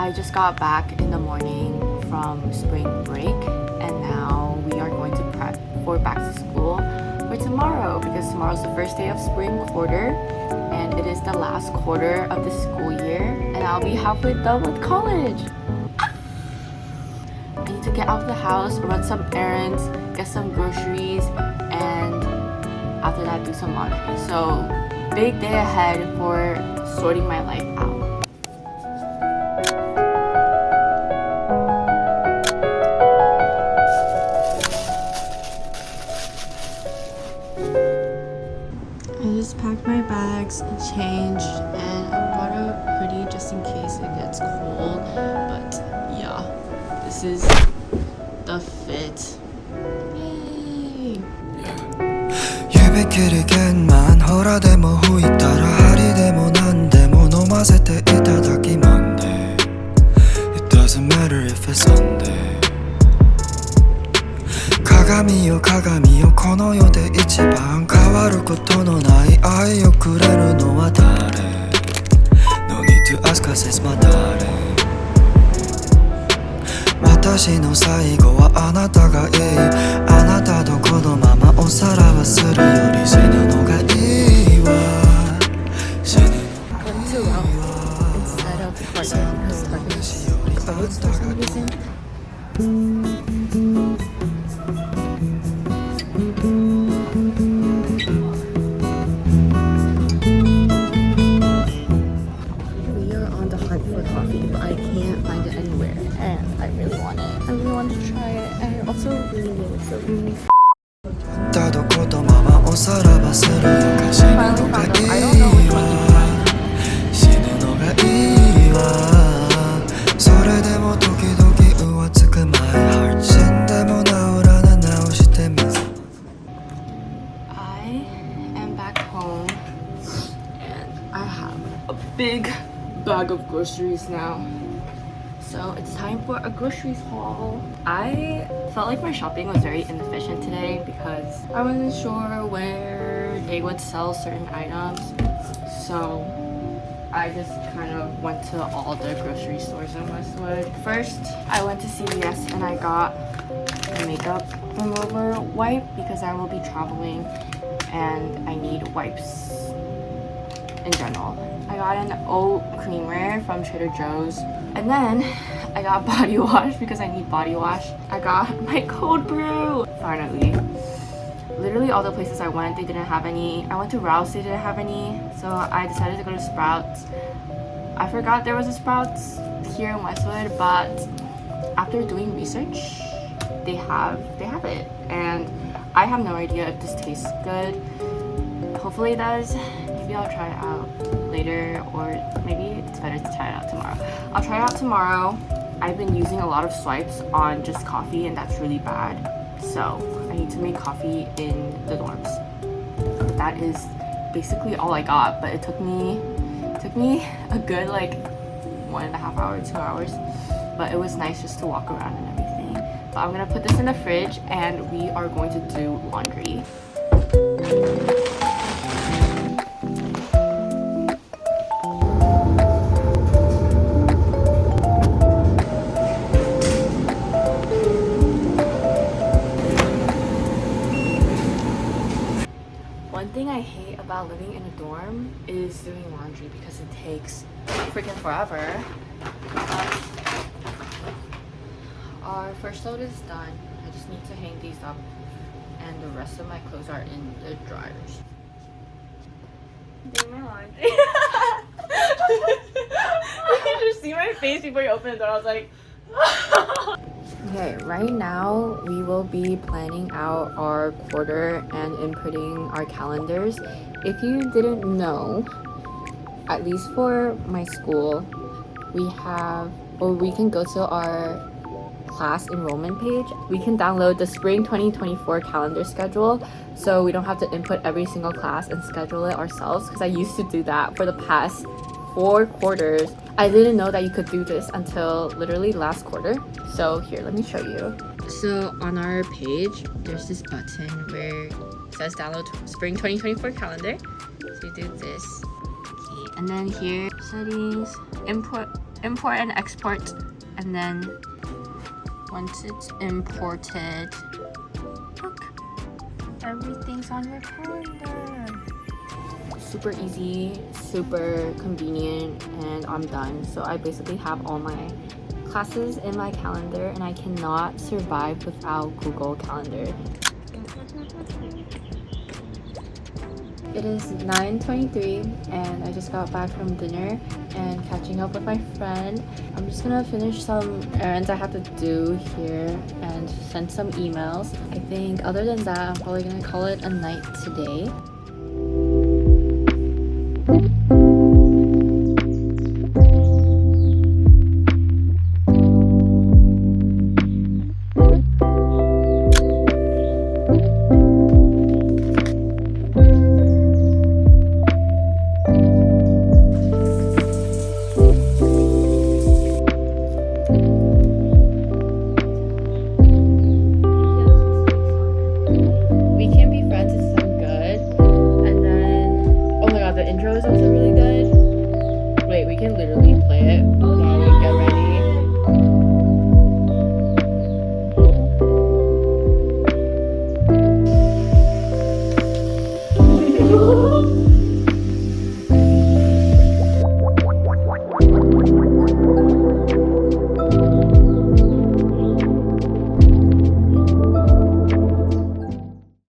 I just got back in the morning from spring break and now we are going to prep for back to school for tomorrow because tomorrow's the first day of spring quarter and it is the last quarter of the school year and I'll be halfway done with college. I need to get out of the house, run some errands, get some groceries, and after that do some laundry. So big day ahead for sorting my life out. I just packed my bags and changed and I brought a hoodie just in case it gets cold, but yeah, this is the fit. Yay! 유비끼리겐만 허라데모 후이 따라 하리데모 난데모 노마세테 이타다키만데 It doesn't matter if it's Sunday 鏡よこの世で一番変わることのない愛をくれるのは誰 No need to ask us it's my darling 私の最後はあなたがいいあなたとこのままおさらばするより死ぬのがいいわ死ぬのがいいわ Instead of Target because Target is closed for some reason. We are on the hunt for coffee, but I can't find it anywhere, and I really want it. I really want to try it, and I also really know it's so good. Finally found them. I don't know which one to find. 死ぬのがいいわそれでも時々浮つく My heart 死んでも治らな直してみず I am back home, and I have a big bag of groceries now. So it's time for a groceries haul. I felt like my shopping was very inefficient today because I wasn't sure where they would sell certain items. So I just kind of went to all the grocery stores in Westwood. First, I went to CVS and I got a makeup remover wipe because I will be traveling and I need wipes in general. I got an oat creamer from Trader Joe's. And then I got body wash because I need body wash. I got my cold brew, finally. Literally all the places I went, they didn't have any. I went to Rouse, they didn't have any. So I decided to go to Sprouts. I forgot there was a Sprouts here in Westwood, but after doing research, they have it. And I have no idea if this tastes good. Hopefully it does. Maybe I'll try it out later, or maybe it's better to try it out tomorrow. I'll try it out tomorrow. I've been using a lot of swipes on just coffee and that's really bad. So I need to make coffee in the dorms. But that is basically all I got, but it took me a good like 1.5 hours, 2 hours. But it was nice just to walk around and everything. But I'm gonna put this in the fridge and we are going to do laundry. One thing I hate about living in a dorm is doing laundry because it takes freaking forever. Our first load is done. I just need to hang these up and the rest of my clothes are in the dryers. Doing my laundry. You just see my face before you open the door. I was like, okay, right now we will be planning out our quarter and inputting our calendars. If you didn't know, at least for my school, we can go to our class enrollment page. We can download the spring 2024 calendar schedule so we don't have to input every single class and schedule it ourselves, because I used to do that for the past 4 quarters. I didn't know that you could do this until literally last quarter. So here, let me show you. So on our page, there's this button where it says download spring 2024 calendar. So you do this. Okay, and then here, settings, input import and export, and then once it's imported, look, everything's on your calendar. Super easy, super convenient, and I'm done. So I basically have all my classes in my calendar, and I cannot survive without Google Calendar. It is 9:23 and I just got back from dinner and catching up with my friend. I'm just gonna finish some errands I have to do here and send some emails. I think other than that, I'm probably gonna call it a night today.